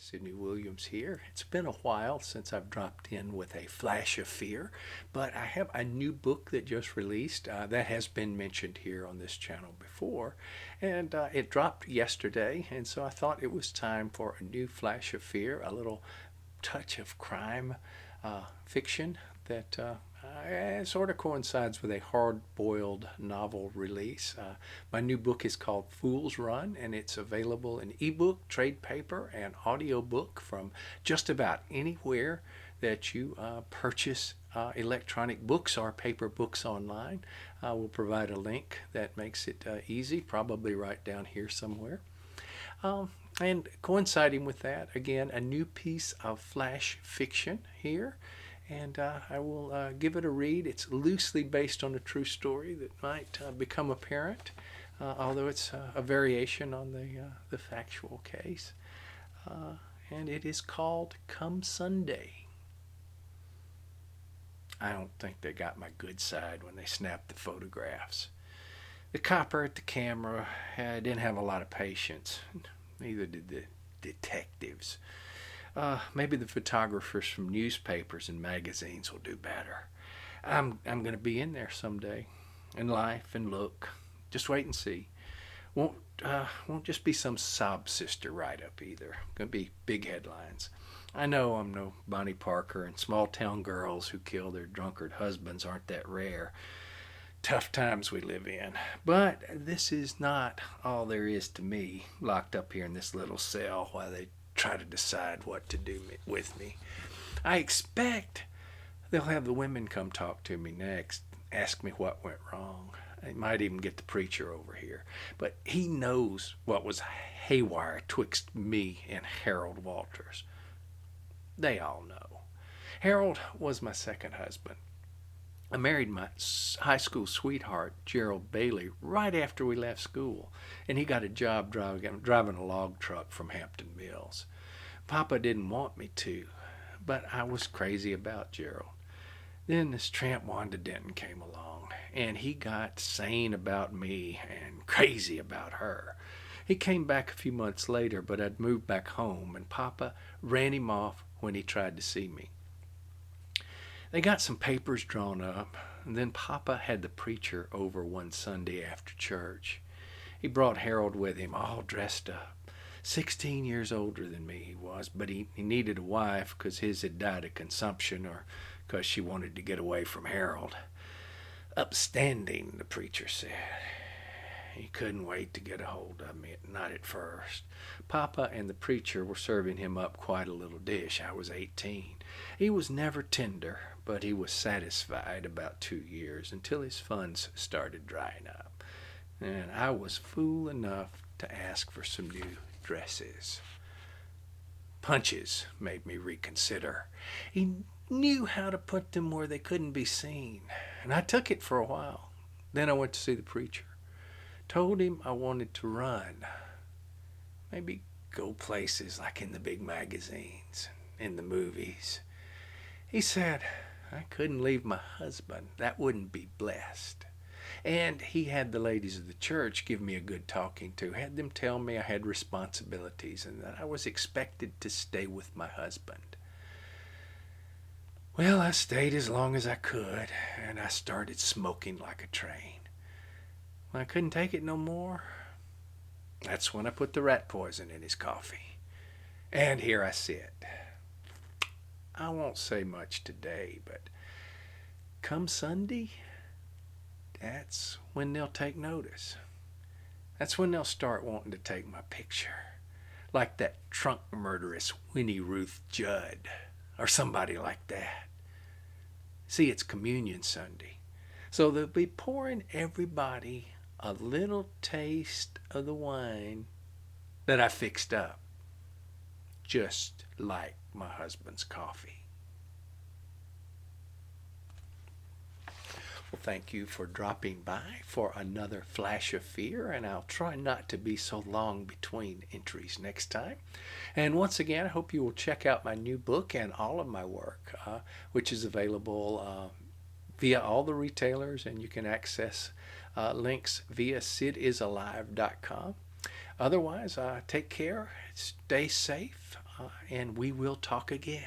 Sidney Williams here. It's been a while since I've dropped in with a flash of fear, but I have a new book that just released that has been mentioned here on this channel before, and it dropped yesterday, and so I thought it was time for a new flash of fear, a little touch of crime fiction that sort of coincides with a hard-boiled novel release. My new book is called Fool's Run, and it's available in ebook, trade paper, and audiobook from just about anywhere that you purchase electronic books or paper books online. We'll provide a link that makes it easy, probably right down here somewhere. And coinciding with that, again, a new piece of flash fiction here. And I will give it a read. It's loosely based on a true story that might become apparent, although it's a variation on the factual case. And it is called Come Sunday. I don't think they got my good side when they snapped the photographs. The copper at the camera didn't have a lot of patience. Neither did the detectives. Maybe the photographers from newspapers and magazines will do better. I'm going to be in there someday, in life and look. Just wait and see. Won't just be some sob sister write up either. Going to be big headlines. I know I'm no Bonnie Parker, and small town girls who kill their drunkard husbands aren't that rare. Tough times we live in. But this is not all there is to me, locked up here in this little cell while they try to decide what to do with me. I expect they'll have the women come talk to me next, ask me what went wrong. They might even get the preacher over here. But he knows what was haywire twixt me and Harold Walters. They all know. Harold was my second husband. I married my high school sweetheart, Gerald Bailey, right after we left school, and he got a job driving a log truck from Hampton Mills. Papa didn't want me to, but I was crazy about Gerald. Then this tramp Wanda Denton came along, and he got sane about me and crazy about her. He came back a few months later, but I'd moved back home, and Papa ran him off when he tried to see me. They got some papers drawn up, and then Papa had the preacher over one Sunday after church. He brought Harold with him, all dressed up. 16 years older than me he was, but he needed a wife because his had died of consumption or because she wanted to get away from Harold. Upstanding, the preacher said. He couldn't wait to get a hold of me, not at first. Papa and the preacher were serving him up quite a little dish. I was 18. He was never tender, but he was satisfied about 2 years until his funds started drying up. And I was fool enough to ask for some new dresses. Punches made me reconsider. He knew how to put them where they couldn't be seen, and I took it for a while. Then I went to see the preacher. Told him I wanted to run. Maybe go places like in the big magazines, in the movies. He said I couldn't leave my husband. That wouldn't be blessed. And he had the ladies of the church give me a good talking to, had them tell me I had responsibilities and that I was expected to stay with my husband. Well, I stayed as long as I could, and I started smoking like a train. When I couldn't take it no more, that's when I put the rat poison in his coffee. And here I sit. I won't say much today, but come Sunday, that's when they'll take notice. That's when they'll start wanting to take my picture. Like that trunk murderess Winnie Ruth Judd, or somebody like that. See, it's Communion Sunday, so they'll be pouring everybody a little taste of the wine that I fixed up, just like my husband's coffee. Well, thank you for dropping by for another Flash of Fear, and I'll try not to be so long between entries next time. And once again, I hope you will check out my new book and all of my work, which is available via all the retailers, and you can access links via sidisalive.com. Otherwise, take care, stay safe, and we will talk again.